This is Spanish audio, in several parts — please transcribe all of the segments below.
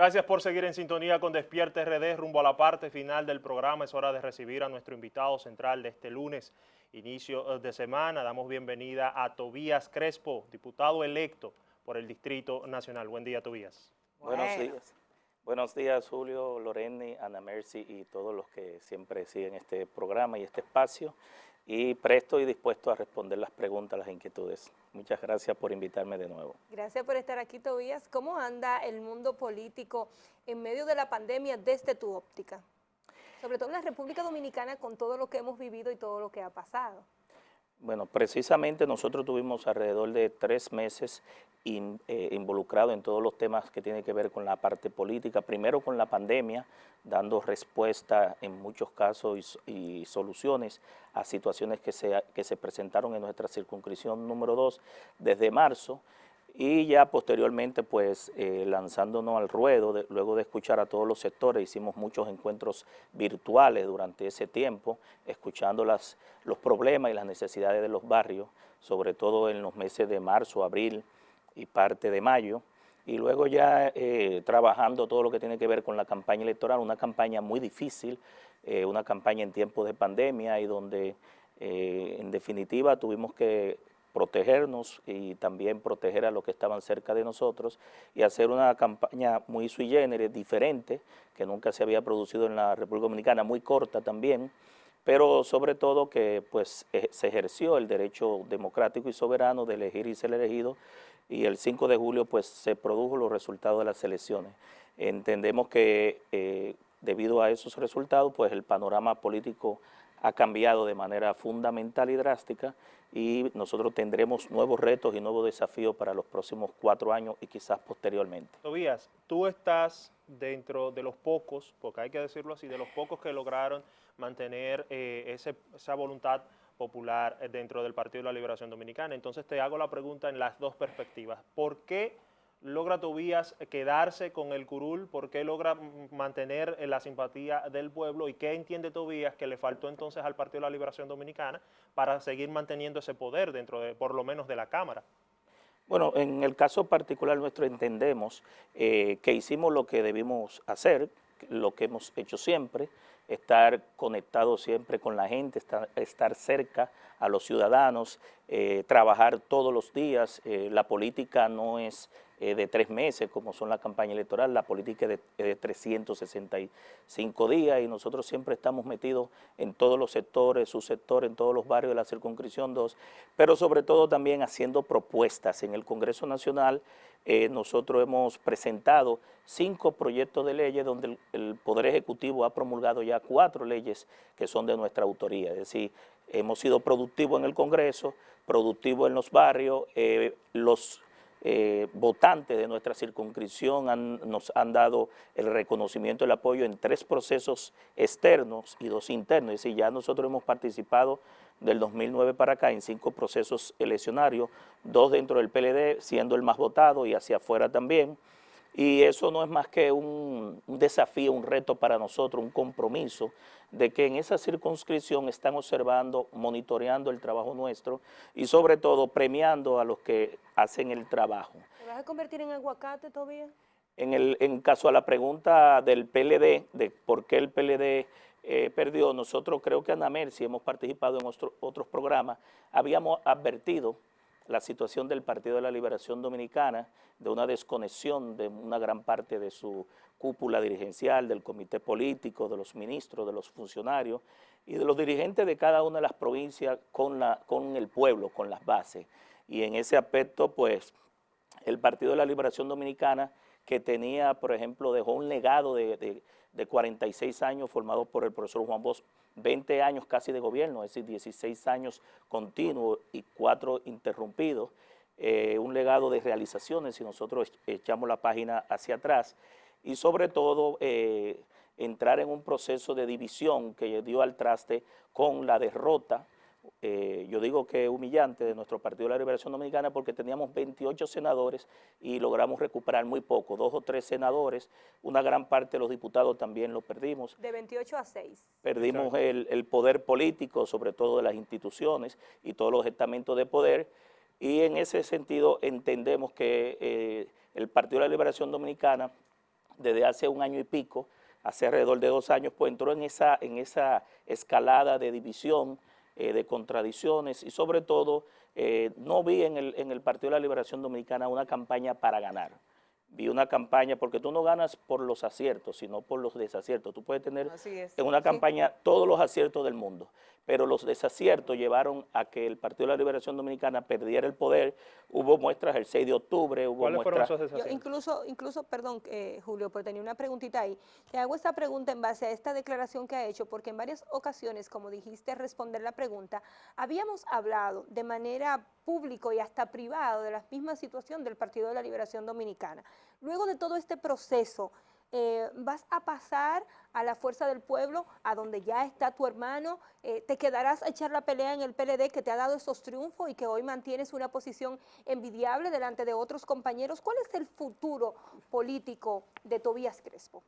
Gracias por seguir en sintonía con Despierta RD. Rumbo a la parte final del programa, es hora de recibir a nuestro invitado central de este lunes, inicio de semana. Damos bienvenida a Tobías Crespo, diputado electo por el Distrito Nacional. Buen día, Tobías. Buenos días. Buenos días, Julio, Loreni, Ana Mercy y todos los que siempre siguen este programa y este espacio. Y presto y dispuesto a responder las preguntas, las inquietudes. Muchas gracias por invitarme de nuevo. Gracias por estar aquí, Tobías. ¿Cómo anda el mundo político en medio de la pandemia desde tu óptica? Sobre todo en la República Dominicana con todo lo que hemos vivido y todo lo que ha pasado. Bueno, precisamente nosotros tuvimos alrededor de 3 meses involucrados en todos los temas que tienen que ver con la parte política. Primero con la pandemia, dando respuesta en muchos casos y soluciones a situaciones que se presentaron en nuestra circunscripción número 2 desde marzo. Y ya posteriormente, pues, lanzándonos al ruedo, luego de escuchar a todos los sectores, hicimos muchos encuentros virtuales durante ese tiempo, escuchando los problemas y las necesidades de los barrios, sobre todo en los meses de marzo, abril y parte de mayo, y luego ya trabajando todo lo que tiene que ver con la campaña electoral, una campaña muy difícil, una campaña en tiempos de pandemia y donde en definitiva tuvimos que protegernos y también proteger a los que estaban cerca de nosotros y hacer una campaña muy sui generis, diferente, que nunca se había producido en la República Dominicana, muy corta también, pero sobre todo que pues se ejerció el derecho democrático y soberano de elegir y ser elegido, y el 5 de julio pues se produjo los resultados de las elecciones. Entendemos que debido a esos resultados pues el panorama político ha cambiado de manera fundamental y drástica, y nosotros tendremos nuevos retos y nuevos desafíos para los próximos 4 años y quizás posteriormente. Tobías, tú estás dentro de los pocos, porque hay que decirlo así, de los pocos que lograron mantener esa voluntad popular dentro del Partido de la Liberación Dominicana. Entonces te hago la pregunta en las dos perspectivas. ¿Por qué logra Tobías quedarse con el curul? ¿Por qué logra mantener la simpatía del pueblo? ¿Y qué entiende Tobías que le faltó entonces al Partido de la Liberación Dominicana para seguir manteniendo ese poder dentro de, por lo menos, de la Cámara? Bueno, en el caso particular nuestro entendemos que hicimos lo que debimos hacer, lo que hemos hecho siempre, estar conectados siempre con la gente, estar cerca a los ciudadanos, trabajar todos los días. La política no es de 3 meses como son la campaña electoral, la política es de 365 días, y nosotros siempre estamos metidos en todos los sectores, subsectores, en todos los barrios de la circunscripción 2, pero sobre todo también haciendo propuestas. En el Congreso Nacional nosotros hemos presentado 5 proyectos de leyes donde el Poder Ejecutivo ha promulgado ya 4 leyes que son de nuestra autoría. Es decir, hemos sido productivos en el Congreso, productivos en los barrios, los votantes de nuestra circunscripción nos han dado el reconocimiento, el apoyo en 3 procesos externos y 2 internos. Es decir, ya nosotros hemos participado del 2009 para acá en 5 procesos eleccionarios, 2 dentro del PLD, siendo el más votado, y hacia afuera también. Y eso no es más que un desafío, un reto para nosotros, un compromiso de que en esa circunscripción están observando, monitoreando el trabajo nuestro y sobre todo premiando a los que hacen el trabajo. ¿Te vas a convertir en aguacate, Tobías? En caso a la pregunta del PLD, de por qué el PLD perdió, nosotros creo que Ana Mercy hemos participado en otros programas, habíamos advertido la situación del Partido de la Liberación Dominicana, de una desconexión de una gran parte de su cúpula dirigencial, del comité político, de los ministros, de los funcionarios y de los dirigentes de cada una de las provincias con el pueblo, con las bases. Y en ese aspecto, pues, el Partido de la Liberación Dominicana, que tenía, por ejemplo, dejó un legado de 46 años formado por el profesor Juan Bosch, 20 años casi de gobierno, es decir, 16 años continuos y 4 interrumpidos, un legado de realizaciones si nosotros echamos la página hacia atrás, y sobre todo entrar en un proceso de división que dio al traste con la derrota, yo digo que humillante, de nuestro Partido de la Liberación Dominicana, porque teníamos 28 senadores y logramos recuperar muy poco, 2 o 3 senadores, una gran parte de los diputados también lo perdimos. De 28 a 6. Perdimos el poder político, sobre todo de las instituciones y todos los estamentos de poder, y en ese sentido entendemos que el Partido de la Liberación Dominicana desde hace un año y pico, hace alrededor de 2 años, pues entró en esa escalada de división, de contradicciones y sobre todo no vi en el Partido de la Liberación Dominicana una campaña para ganar. Vi una campaña, porque tú no ganas por los aciertos, sino por los desaciertos. Tú puedes tener en una campaña todos los aciertos del mundo, pero los desaciertos llevaron a que el Partido de la Liberación Dominicana perdiera el poder. Hubo muestras el 6 de octubre, hubo ¿Cuáles fueron muestras... esos desaciertos? Incluso, perdón, Julio, pero tenía una preguntita ahí. Te hago esta pregunta en base a esta declaración que ha hecho, porque en varias ocasiones, como dijiste, responder la pregunta, habíamos hablado de manera pública y hasta privada de la misma situación del Partido de la Liberación Dominicana. Luego de todo este proceso, ¿vas a pasar a la Fuerza del Pueblo, a donde ya está tu hermano? ¿Te quedarás a echar la pelea en el PLD, que te ha dado esos triunfos y que hoy mantienes una posición envidiable delante de otros compañeros? ¿Cuál es el futuro político de Tobías Crespo?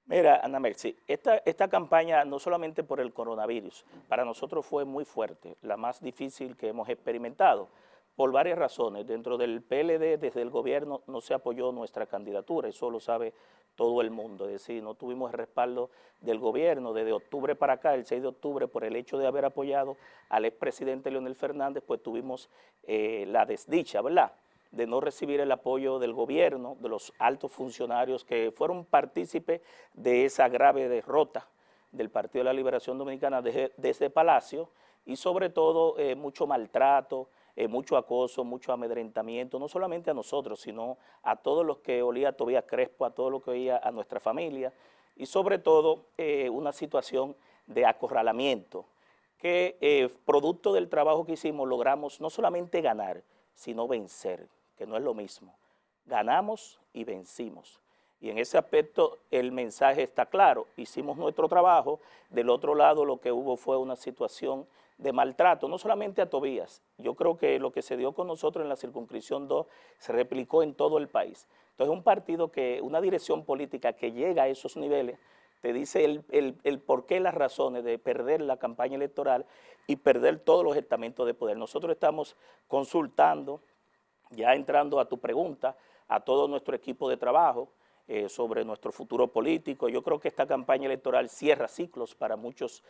Mira, Ana Mercy, esta campaña, no solamente por el coronavirus, para nosotros fue muy fuerte, la más difícil que hemos experimentado, por varias razones. Dentro del PLD, desde el gobierno, no se apoyó nuestra candidatura, eso lo sabe todo el mundo. Es decir, no tuvimos el respaldo del gobierno desde octubre para acá, el 6 de octubre, por el hecho de haber apoyado al expresidente Leonel Fernández, pues tuvimos la desdicha, ¿verdad?, de no recibir el apoyo del gobierno, de los altos funcionarios que fueron partícipes de esa grave derrota del Partido de la Liberación Dominicana desde Palacio, y sobre todo mucho maltrato, mucho acoso, mucho amedrentamiento, no solamente a nosotros, sino a todos los que olía a Tobías Crespo, a todos los que oía a nuestra familia, y sobre todo una situación de acorralamiento, que producto del trabajo que hicimos logramos no solamente ganar, sino vencer, que no es lo mismo. Ganamos y vencimos. Y en ese aspecto el mensaje está claro. Hicimos nuestro trabajo. Del otro lado lo que hubo fue una situación de maltrato, no solamente a Tobías. Yo creo que lo que se dio con nosotros en la circunscripción 2 se replicó en todo el país. Entonces un partido una dirección política que llega a esos niveles, te dice el por qué, las razones de perder la campaña electoral y perder todos los estamentos de poder. Nosotros estamos consultando, ya entrando a tu pregunta, a todo nuestro equipo de trabajo sobre nuestro futuro político. Yo creo que esta campaña electoral cierra ciclos para muchos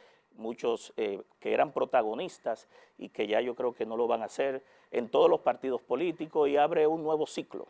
que eran protagonistas y que ya yo creo que no lo van a hacer en todos los partidos políticos, y abre un nuevo ciclo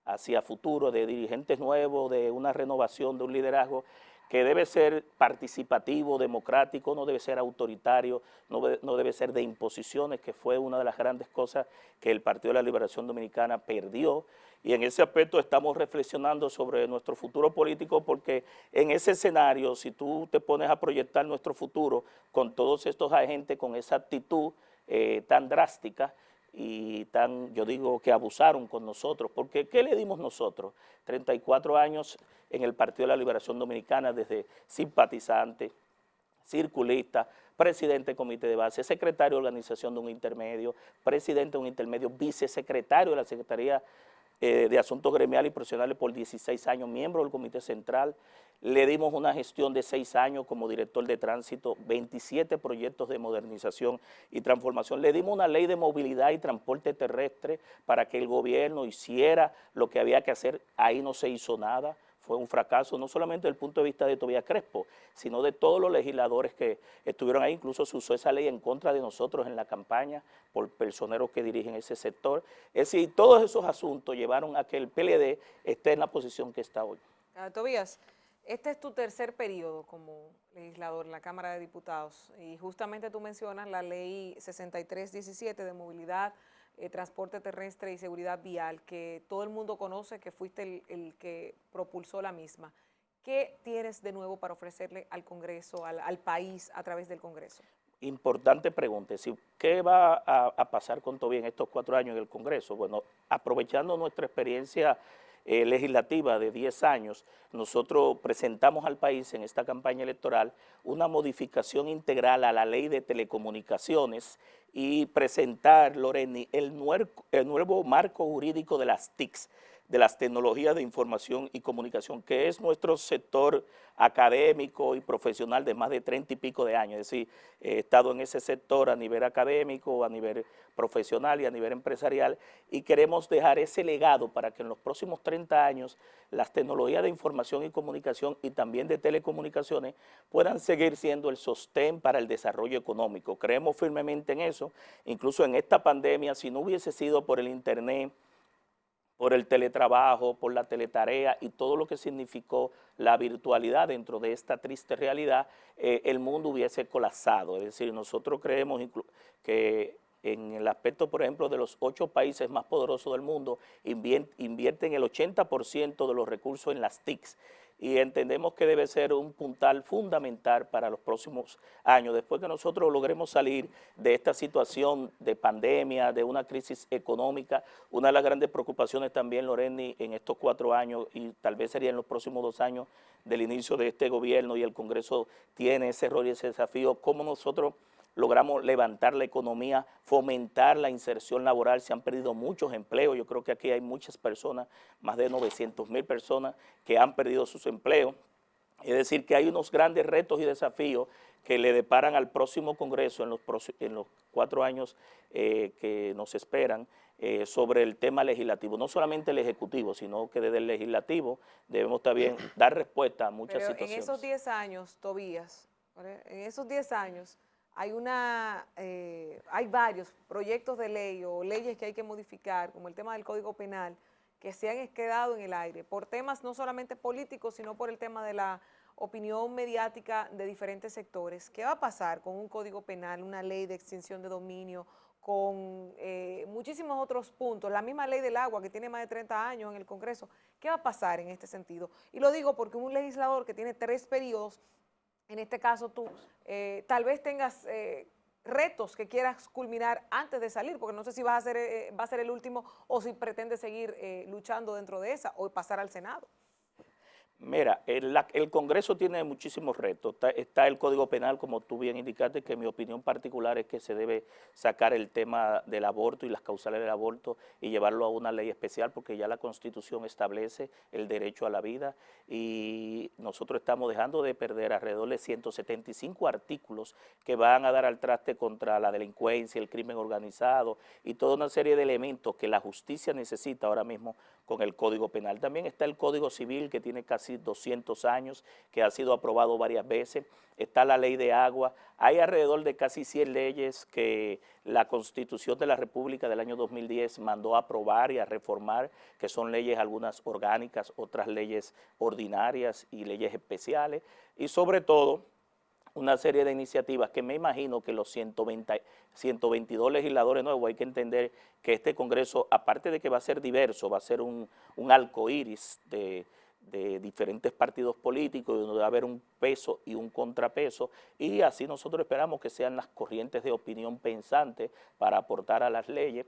hacia futuro de dirigentes nuevos, de una renovación, de un liderazgo que debe ser participativo, democrático, no debe ser autoritario, no debe ser de imposiciones, que fue una de las grandes cosas que el Partido de la Liberación Dominicana perdió. Y en ese aspecto estamos reflexionando sobre nuestro futuro político, porque en ese escenario, si tú te pones a proyectar nuestro futuro con todos estos agentes, con esa actitud tan drástica, y yo digo que abusaron con nosotros, porque ¿qué le dimos nosotros? 34 años en el Partido de la Liberación Dominicana, desde simpatizante, circulista, presidente de comité de base, secretario de organización de un intermedio, presidente de un intermedio, vicesecretario de la Secretaría de Asuntos Gremiales y Profesionales por 16 años, miembro del Comité Central. Le dimos una gestión de 6 años como director de tránsito, 27 proyectos de modernización y transformación. Le dimos una ley de movilidad y transporte terrestre para que el gobierno hiciera lo que había que hacer. Ahí no se hizo nada. Fue un fracaso, no solamente desde el punto de vista de Tobías Crespo, sino de todos los legisladores que estuvieron ahí. Incluso se usó esa ley en contra de nosotros en la campaña por personeros que dirigen ese sector. Es decir, todos esos asuntos llevaron a que el PLD esté en la posición que está hoy. Tobías, este es tu tercer periodo como legislador en la Cámara de Diputados, y justamente tú mencionas la ley 6317 de movilidad, transporte terrestre y seguridad vial, que todo el mundo conoce, que fuiste el que propulsó la misma. ¿Qué tienes de nuevo para ofrecerle al Congreso, al país, a través del Congreso? Importante pregunta. ¿Qué va a pasar con Tobías en estos 4 años en el Congreso? Bueno, aprovechando nuestra experiencia legislativa de 10 años, nosotros presentamos al país en esta campaña electoral una modificación integral a la ley de telecomunicaciones y presentar, Loreni, el nuevo marco jurídico de las TICs. de las tecnologías de información y comunicación, que es nuestro sector académico y profesional de más de 30 y pico de años. Es decir, he estado en ese sector a nivel académico, a nivel profesional y a nivel empresarial, y queremos dejar ese legado para que en los próximos 30 años las tecnologías de información y comunicación y también de telecomunicaciones puedan seguir siendo el sostén para el desarrollo económico. Creemos firmemente en eso. Incluso en esta pandemia, si no hubiese sido por el Internet, por el teletrabajo, por la teletarea y todo lo que significó la virtualidad dentro de esta triste realidad, el mundo hubiese colapsado. Es decir, nosotros creemos que en el aspecto, por ejemplo, de los 8 países más poderosos del mundo, invierten el 80% de los recursos en las TICs, y entendemos que debe ser un puntal fundamental para los próximos años. Después que nosotros logremos salir de esta situación de pandemia, de una crisis económica, una de las grandes preocupaciones también, Loreni, en estos 4 años, y tal vez sería en los próximos 2 años del inicio de este gobierno, y el Congreso tiene ese rol y ese desafío, cómo nosotros logramos levantar la economía, fomentar la inserción laboral. Se han perdido muchos empleos. Yo creo que aquí hay muchas personas, más de 900,000 personas que han perdido sus empleos. Es decir, que hay unos grandes retos y desafíos que le deparan al próximo Congreso en los 4 años que nos esperan sobre el tema legislativo. No solamente el Ejecutivo, sino que desde el Legislativo debemos también dar respuesta a muchas situaciones. En esos 10 años, Tobías, en esos 10 años, hay varios proyectos de ley o leyes que hay que modificar, como el tema del Código Penal, que se han quedado en el aire, por temas no solamente políticos, sino por el tema de la opinión mediática de diferentes sectores. ¿Qué va a pasar con un Código Penal, una ley de extinción de dominio, con muchísimos otros puntos, la misma ley del agua que tiene más de 30 años en el Congreso? ¿Qué va a pasar en este sentido? Y lo digo porque un legislador que tiene 3 periodos, en este caso tú, tal vez tengas retos que quieras culminar antes de salir, porque no sé si va a ser el último o si pretendes seguir luchando dentro de esa o pasar al Senado. Mira, el Congreso tiene muchísimos retos. Está el Código Penal, como tú bien indicaste, que mi opinión particular es que se debe sacar el tema del aborto y las causales del aborto y llevarlo a una ley especial, porque ya la Constitución establece el derecho a la vida, y nosotros estamos dejando de perder alrededor de 175 artículos que van a dar al traste contra la delincuencia, el crimen organizado y toda una serie de elementos que la justicia necesita ahora mismo con el Código Penal. También está el Código Civil, que tiene casi 200 años, que ha sido aprobado varias veces. Está la Ley de Agua. Hay alrededor de casi 100 leyes que la Constitución de la República del año 2010 mandó a aprobar y a reformar, que son leyes algunas orgánicas, otras leyes ordinarias y leyes especiales. Y sobre todo, una serie de iniciativas que me imagino que los 122 legisladores nuevos, hay que entender que este Congreso, aparte de que va a ser diverso, va a ser un arco iris de diferentes partidos políticos, donde va a haber un peso y un contrapeso, y así nosotros esperamos que sean las corrientes de opinión pensantes para aportar a las leyes.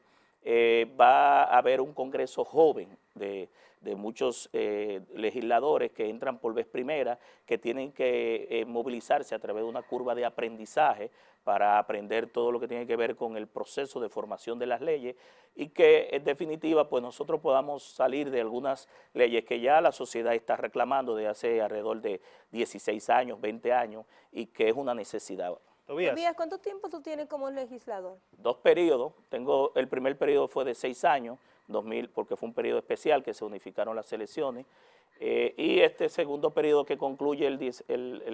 Va a haber un Congreso joven de muchos legisladores que entran por vez primera, que tienen que movilizarse a través de una curva de aprendizaje para aprender todo lo que tiene que ver con el proceso de formación de las leyes, y que en definitiva pues nosotros podamos salir de algunas leyes que ya la sociedad está reclamando de hace alrededor de 16 años, 20 años, y que es una necesidad. Tobías, ¿cuánto tiempo tú tienes como legislador? 2 periodos. El primer periodo fue de 6 años, 2000, porque fue un periodo especial que se unificaron las elecciones, y este segundo periodo que concluye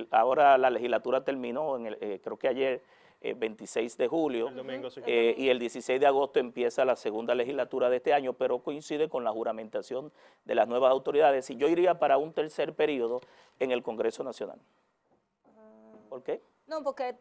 ahora la legislatura terminó, creo que ayer, 26 de julio, El domingo, sí. y el 16 de agosto empieza la segunda legislatura de este año, pero coincide con la juramentación de las nuevas autoridades, y yo iría para un tercer periodo en el Congreso Nacional. ¿Por qué? No, porque,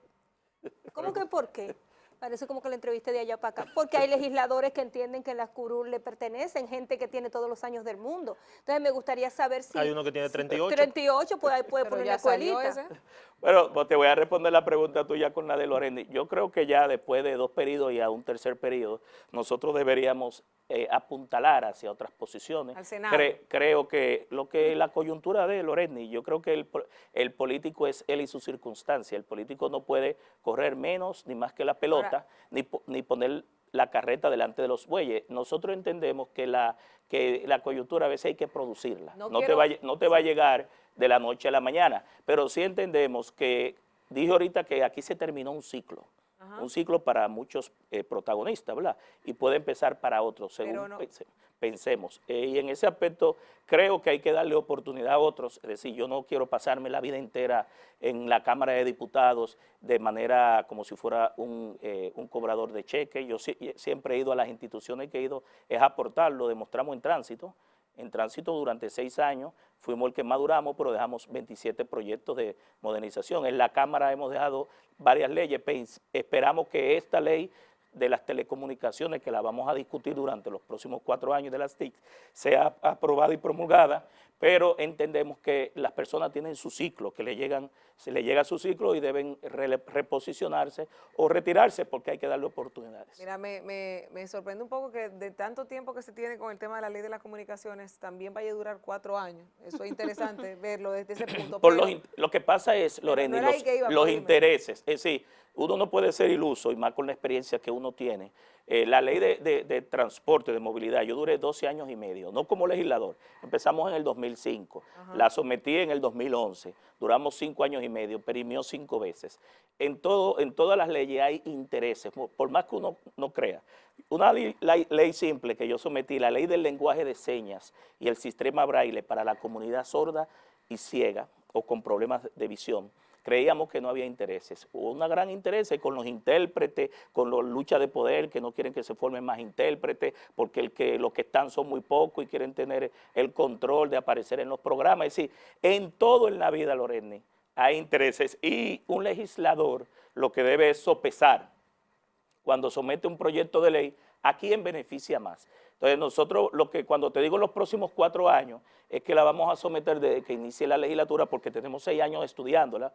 ¿cómo que por qué? Parece como que la entrevista de allá para acá, porque hay legisladores que entienden que las curul le pertenecen, gente que tiene todos los años del mundo. Entonces me gustaría saber si... Hay uno que tiene 38. 38, pues ahí puede Pero poner ya una salió escuelita. ese. Bueno, pues te voy a responder la pregunta tuya con la de Loreni. Yo creo que ya después de 2 periodos y a un tercer periodo, nosotros deberíamos apuntalar hacia otras posiciones. Al Senado. Creo que lo que la coyuntura de Loreni, yo creo que el político es él y su circunstancia. El político no puede correr menos ni más que la pelota, ni poner la carreta delante de los bueyes. Nosotros entendemos que la coyuntura a veces hay que producirla. No te va a llegar de la noche a la mañana, pero sí entendemos que, dije ahorita que aquí se terminó un ciclo. Ajá. Un ciclo para muchos protagonistas, ¿verdad? Y puede empezar para otros, según pensemos. Y en ese aspecto creo que hay que darle oportunidad a otros. Es decir, yo no quiero pasarme la vida entera en la Cámara de Diputados de manera como si fuera un cobrador de cheque. Yo siempre he ido a las instituciones que he ido, es aportar, lo demostramos en tránsito. En tránsito durante 6 años fuimos el que más duramos, pero dejamos 27 proyectos de modernización. En la Cámara hemos dejado varias leyes. Esperamos que esta ley de las telecomunicaciones, que la vamos a discutir durante los próximos 4 años de las TIC, sea aprobada y promulgada, pero entendemos que las personas tienen su ciclo, que se le llega su ciclo y deben reposicionarse o retirarse porque hay que darle oportunidades. Mira, me sorprende un poco que de tanto tiempo que se tiene con el tema de la ley de las comunicaciones, también vaya a durar 4 años. Eso es interesante verlo desde ese punto. Lo que pasa es, Lorena, los intereses, es decir, uno no puede ser iluso, y más con la experiencia que uno tiene. La ley de transporte, de movilidad, yo duré 12 años y medio, no como legislador. Empezamos en el 2005, ajá, la sometí en el 2011, duramos 5 años y medio, perimió 5 veces. En todas las leyes hay intereses, por más que uno no crea. Una ley simple que yo sometí, la ley del lenguaje de señas y el sistema braille para la comunidad sorda y ciega o con problemas de visión, creíamos que no había intereses. Hubo un gran interés con los intérpretes, con la lucha de poder, que no quieren que se formen más intérpretes, porque los que están son muy pocos y quieren tener el control de aparecer en los programas. Es decir, en todo en la vida, Lorena, hay intereses, y un legislador lo que debe es sopesar cuando somete un proyecto de ley a quién beneficia más. Entonces nosotros, cuando te digo los próximos 4 años, es que la vamos a someter desde que inicie la legislatura, porque tenemos 6 años estudiándola,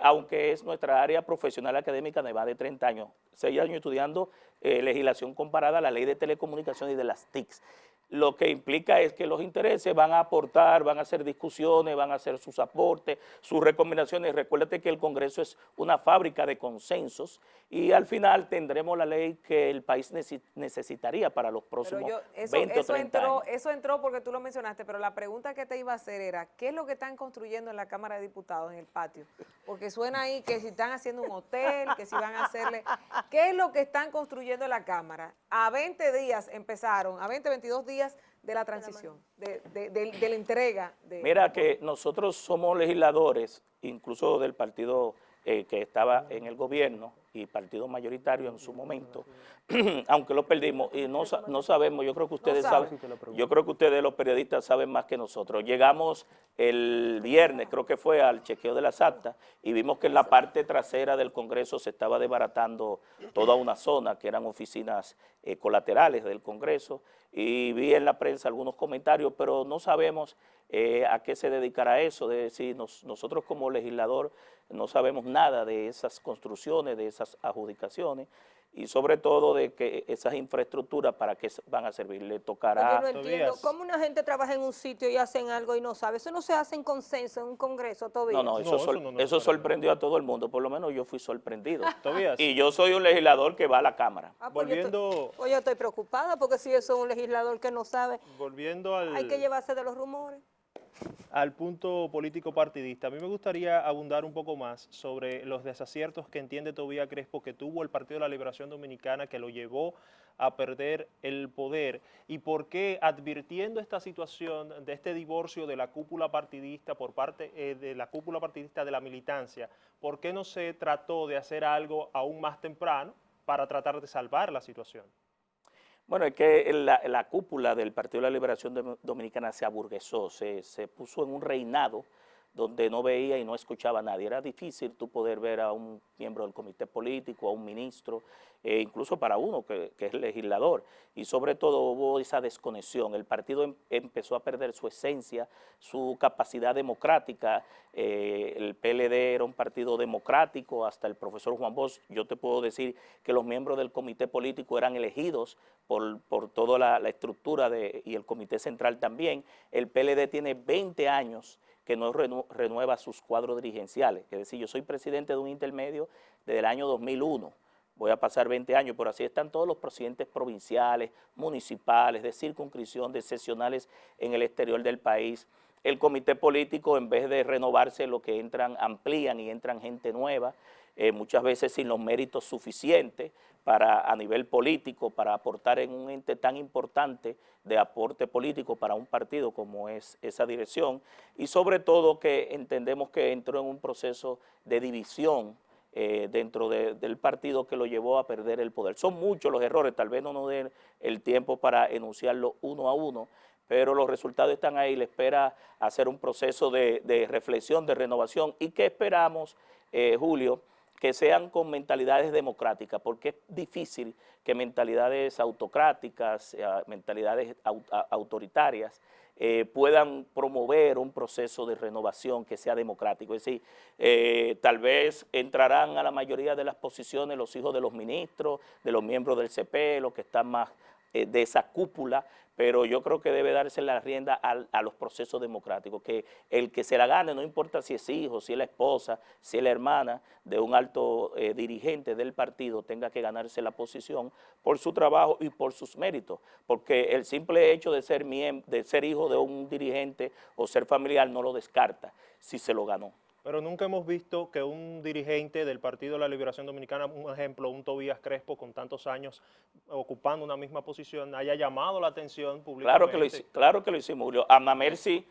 aunque es nuestra área profesional académica de más de 30 años, 6 años estudiando legislación comparada a la ley de telecomunicaciones y de las TICs. Lo que implica es que los intereses van a aportar, van a hacer discusiones, van a hacer sus aportes, sus recomendaciones. Recuérdate que el Congreso es una fábrica de consensos y al final tendremos la ley que el país necesitaría para los próximos 20 o 30 años. Eso entró porque tú lo mencionaste, pero la pregunta que te iba a hacer era, ¿qué es lo que están construyendo en la Cámara de Diputados, en el patio? Porque suena ahí que si están haciendo un hotel, que si van a hacerle... ¿Qué es lo que están construyendo en la Cámara? A 20 días empezaron, a 20, 22 días de la transición, de la entrega. Mira que nosotros somos legisladores, incluso del partido que estaba en el gobierno y partido mayoritario en su momento, aunque lo perdimos y no sabemos, yo creo que ustedes saben, yo creo que ustedes los periodistas saben más que nosotros. Llegamos el viernes, creo que fue, al chequeo de las actas y vimos que en la parte trasera del Congreso se estaba desbaratando toda una zona que eran oficinas colaterales del Congreso, y vi en la prensa algunos comentarios, pero no sabemos a qué se dedicará eso. De decir, nosotros como legislador no sabemos nada de esas construcciones, de esas adjudicaciones, y sobre todo de que esas infraestructuras para qué van a servir. Le tocará... Yo no entiendo, ¿cómo una gente trabaja en un sitio y hacen algo y no sabe? Eso no se hace en consenso, en un congreso, Tobías. No, eso sorprendió a todo el mundo, por lo menos yo fui sorprendido. Tobías. Y yo soy un legislador que va a la Cámara. Pues yo estoy preocupada, porque si eso es un legislador que no sabe, hay que llevarse de los rumores. Al punto político partidista, a mí me gustaría abundar un poco más sobre los desaciertos que entiende Tobías Crespo que tuvo el Partido de la Liberación Dominicana, que lo llevó a perder el poder, y por qué, advirtiendo esta situación de este divorcio de la cúpula partidista por parte de la cúpula partidista de la militancia, ¿por qué no se trató de hacer algo aún más temprano para tratar de salvar la situación? Bueno, es que la cúpula del Partido de la Liberación Dominicana se aburguesó, se puso en un reinado donde no veía y no escuchaba a nadie. Era difícil tú poder ver a un miembro del comité político, a un ministro, incluso para uno que es legislador. Y sobre todo hubo esa desconexión. El partido empezó a perder su esencia, su capacidad democrática. El PLD era un partido democrático, hasta el profesor Juan Bosch. Yo te puedo decir que los miembros del comité político eran elegidos por toda la estructura y el comité central también. El PLD tiene 20 años que no renueva sus cuadros dirigenciales. Es decir, yo soy presidente de un intermedio desde el año 2001, voy a pasar 20 años, pero así están todos los presidentes provinciales, municipales, de circunscripción, de seccionales en el exterior del país. El comité político, en vez de renovarse, lo que entran, amplían y entran gente nueva, muchas veces sin los méritos suficientes a nivel político, para aportar en un ente tan importante de aporte político para un partido como es esa dirección, y sobre todo que entendemos que entró en un proceso de división dentro del partido que lo llevó a perder el poder. Son muchos los errores, tal vez no nos den el tiempo para enunciarlo uno a uno, pero los resultados están ahí. Le espera hacer un proceso de reflexión, de renovación, y que esperamos, Julio, que sean con mentalidades democráticas, porque es difícil que mentalidades autocráticas, mentalidades autoritarias, puedan promover un proceso de renovación que sea democrático. Es decir, tal vez entrarán a la mayoría de las posiciones los hijos de los ministros, de los miembros del CP, los que están más de esa cúpula, pero yo creo que debe darse la rienda a los procesos democráticos, que el que se la gane, no importa si es hijo, si es la esposa, si es la hermana de un alto dirigente del partido, tenga que ganarse la posición por su trabajo y por sus méritos, porque el simple hecho de ser hijo de un dirigente o ser familiar no lo descarta si se lo ganó. Pero nunca hemos visto que un dirigente del Partido de la Liberación Dominicana, un ejemplo, un Tobías Crespo con tantos años ocupando una misma posición, haya llamado la atención públicamente. Claro que lo hicimos, Julio. Ana Mercy,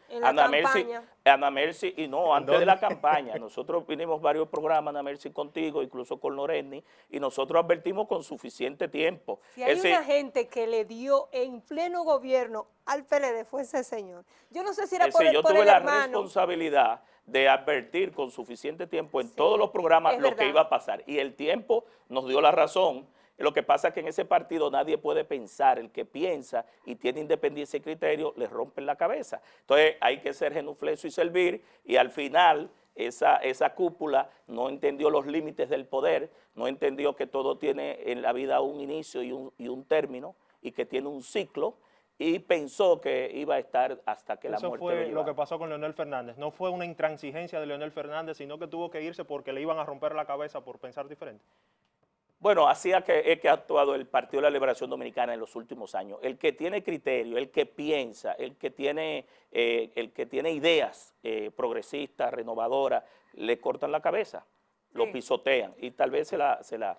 y no, antes de la campaña. Nosotros vinimos varios programas, Ana Mercy contigo, incluso con Loreni, y nosotros advertimos con suficiente tiempo. Si hay una gente que le dio en pleno gobierno al PLD, fue ese señor. Yo no sé si era por el hermano. Yo tuve la responsabilidad de advertir con suficiente tiempo en todos los programas lo que iba a pasar. Y el tiempo nos dio la razón. Lo que pasa es que en ese partido nadie puede pensar. El que piensa y tiene independencia y criterio, le rompen la cabeza. Entonces hay que ser genuflexo y servir, y al final esa cúpula no entendió los límites del poder, no entendió que todo tiene en la vida un inicio y un término, y que tiene un ciclo, y pensó que iba a estar hasta que la muerte lo llevara. Eso fue lo que pasó con Leonel Fernández. No fue una intransigencia de Leonel Fernández, sino que tuvo que irse porque le iban a romper la cabeza por pensar diferente. Bueno, así es que ha actuado el Partido de la Liberación Dominicana en los últimos años. El que tiene criterio, el que piensa, el que tiene ideas progresistas, renovadoras, le cortan la cabeza, lo pisotean y tal vez se la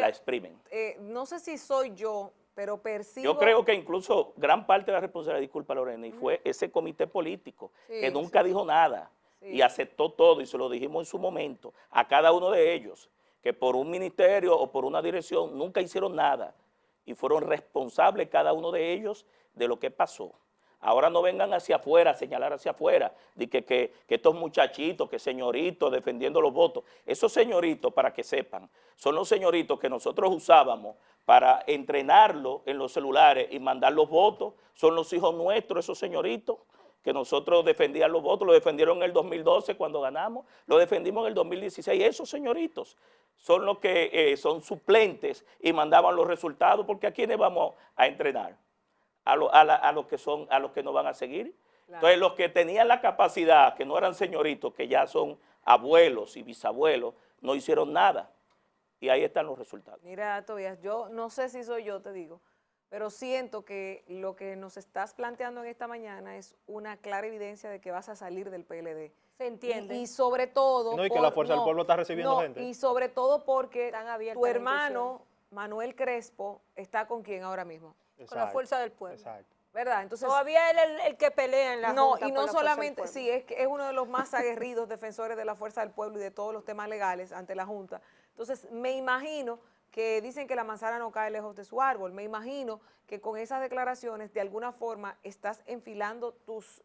exprimen. No sé si soy yo, pero percibo... Yo creo que incluso gran parte de la responsabilidad, disculpa Lorena, y fue ese comité político que nunca dijo nada y aceptó todo, y se lo dijimos en su momento a cada uno de ellos, que por un ministerio o por una dirección nunca hicieron nada y fueron responsables cada uno de ellos de lo que pasó. Ahora no vengan hacia afuera, a señalar hacia afuera, de que estos muchachitos, que señoritos defendiendo los votos. Esos señoritos, para que sepan, son los señoritos que nosotros usábamos para entrenarlos en los celulares y mandar los votos. Son los hijos nuestros, esos señoritos, que nosotros defendían los votos, lo defendieron en el 2012 cuando ganamos, lo defendimos en el 2016. Esos señoritos son los que son suplentes y mandaban los resultados, porque ¿a quiénes vamos a entrenar? A los que no van a seguir. Claro. Entonces, los que tenían la capacidad, que no eran señoritos, que ya son abuelos y bisabuelos, no hicieron nada. Y ahí están los resultados. Mira, Tobías, yo no sé si soy yo, te digo, pero siento que lo que nos estás planteando en esta mañana es una clara evidencia de que vas a salir del PLD. Se entiende. Y sobre todo... No, y que la Fuerza del Pueblo está recibiendo gente. Y sobre todo porque tu hermano, Manuel Crespo, está con quién ahora mismo. Exacto, con la Fuerza del Pueblo. Exacto. ¿Verdad? Entonces, todavía él es el que pelea en la Junta. Y no solamente, sí, es uno de los más aguerridos defensores de la Fuerza del Pueblo y de todos los temas legales ante la Junta. Entonces, me imagino que dicen que la manzana no cae lejos de su árbol. Me imagino que con esas declaraciones, de alguna forma, estás enfilando tus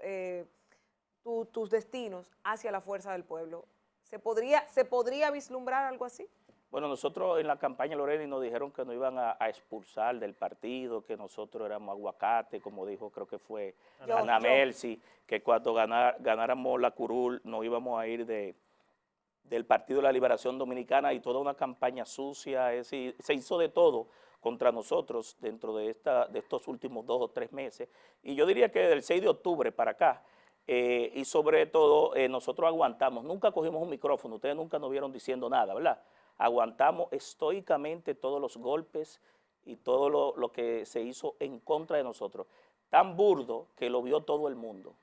destinos hacia la Fuerza del Pueblo. ¿Se podría vislumbrar algo así? Bueno, nosotros en la campaña, Lorena, nos dijeron que nos iban a expulsar del partido, que nosotros éramos aguacate, como dijo, creo que fue Ana Mercy, que cuando ganáramos la curul nos íbamos a ir del Partido de la Liberación Dominicana, y toda una campaña sucia, se hizo de todo contra nosotros dentro de estos últimos 2 o 3 meses. Y yo diría que del 6 de octubre para acá, y sobre todo nosotros aguantamos, nunca cogimos un micrófono, ustedes nunca nos vieron diciendo nada, ¿verdad? aguantamos estoicamente todos los golpes y todo lo que se hizo en contra de nosotros. Tan burdo que lo vio todo el mundo.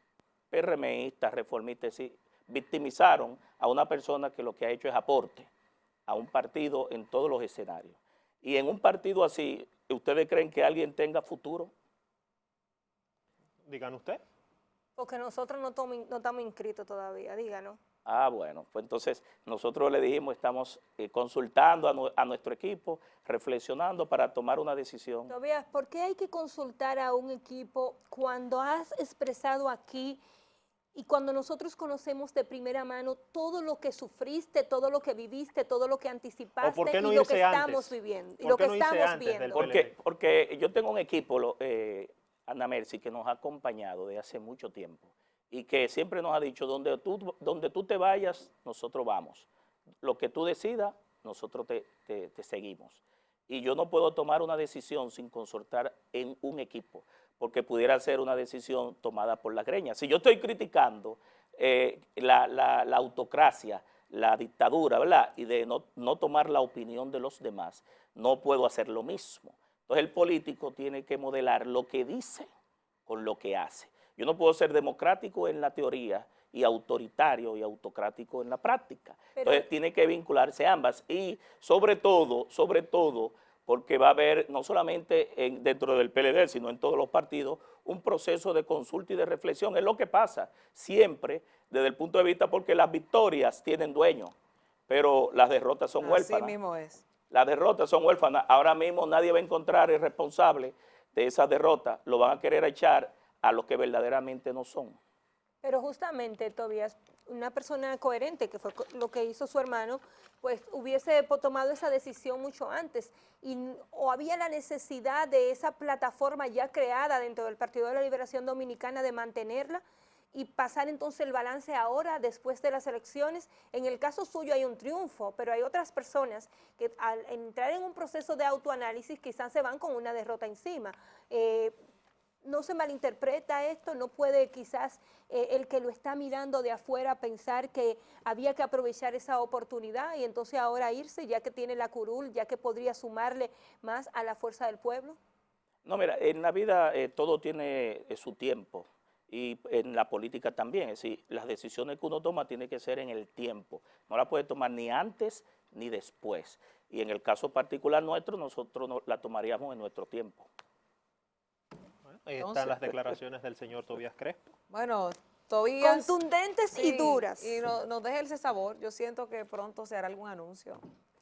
PRMistas, reformistas, sí, victimizaron a una persona que lo que ha hecho es aporte a un partido en todos los escenarios. Y en un partido así, ¿ustedes creen que alguien tenga futuro? Díganos usted. Porque nosotros no estamos inscritos todavía, díganos. Ah, bueno, pues entonces nosotros le dijimos, estamos consultando a nuestro equipo, reflexionando para tomar una decisión. Tobías, ¿por qué hay que consultar a un equipo cuando has expresado aquí y cuando nosotros conocemos de primera mano todo lo que sufriste, todo lo que viviste, todo lo que anticipaste ¿por qué no y lo que irse estamos antes? viviendo? Y ¿Por lo qué que no irse estamos antes del viendo. PLD? Porque yo tengo un equipo, Ana Mercy, que nos ha acompañado desde hace mucho tiempo y que siempre nos ha dicho, donde tú te vayas, nosotros vamos. Lo que tú decidas, nosotros te seguimos. Y yo no puedo tomar una decisión sin consultar en un equipo, porque pudiera ser una decisión tomada por la greña. Si yo estoy criticando la autocracia, la dictadura, ¿verdad? Y de no tomar la opinión de los demás, no puedo hacer lo mismo. Entonces el político tiene que modelar lo que dice con lo que hace. Yo no puedo ser democrático en la teoría y autoritario y autocrático en la práctica. Entonces tiene que vincularse ambas y sobre todo, porque va a haber no solamente dentro del PLD, sino en todos los partidos, un proceso de consulta y de reflexión. Es lo que pasa siempre desde el punto de vista porque las victorias tienen dueño, pero las derrotas son huérfanas. Así mismo es. Las derrotas son huérfanas. Ahora mismo nadie va a encontrar el responsable de esa derrota. Lo van a querer echar a los que verdaderamente no son. Pero justamente, Tobías, una persona coherente, que fue lo que hizo su hermano, pues hubiese tomado esa decisión mucho antes. O había la necesidad de esa plataforma ya creada dentro del Partido de la Liberación Dominicana de mantenerla y pasar entonces el balance ahora, después de las elecciones. En el caso suyo hay un triunfo, pero hay otras personas que al entrar en un proceso de autoanálisis quizás se van con una derrota encima. No se malinterpreta esto, no puede quizás el que lo está mirando de afuera pensar que había que aprovechar esa oportunidad y entonces ahora irse ya que tiene la curul, ya que podría sumarle más a la fuerza del pueblo. No, mira, en la vida todo tiene su tiempo y en la política también, es decir, las decisiones que uno toma tienen que ser en el tiempo, no la puede tomar ni antes ni después y en el caso particular nuestro, nosotros la tomaríamos en nuestro tiempo. Ahí están las declaraciones del señor Tobías Crespo. Bueno, Tobías. Contundentes y duras. Y nos deja ese sabor. Yo siento que pronto se hará algún anuncio.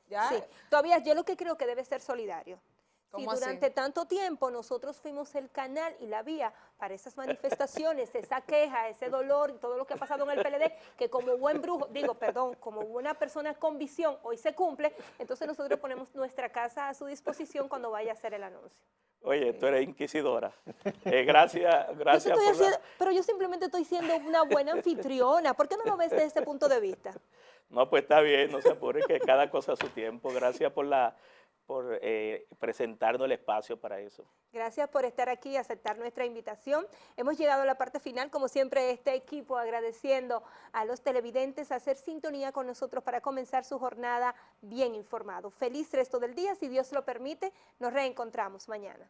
¿Ya? Sí, Tobías, yo lo que creo que debe ser solidario. Si ¿Cómo así? durante tanto tiempo nosotros fuimos el canal y la vía para esas manifestaciones, esa queja, ese dolor y todo lo que ha pasado en el PLD, que como buen brujo, como buena persona con visión, hoy se cumple, entonces nosotros ponemos nuestra casa a su disposición cuando vaya a hacer el anuncio. Oye, tú eres inquisidora. Gracias Pero yo simplemente estoy siendo una buena anfitriona. ¿Por qué no lo ves desde ese punto de vista? No, pues está bien, no se apure, que cada cosa a su tiempo. Gracias por presentarnos el espacio para eso. Gracias por estar aquí y aceptar nuestra invitación. Hemos llegado a la parte final, como siempre, este equipo agradeciendo a los televidentes a hacer sintonía con nosotros para comenzar su jornada bien informado. Feliz resto del día, si Dios lo permite, nos reencontramos mañana.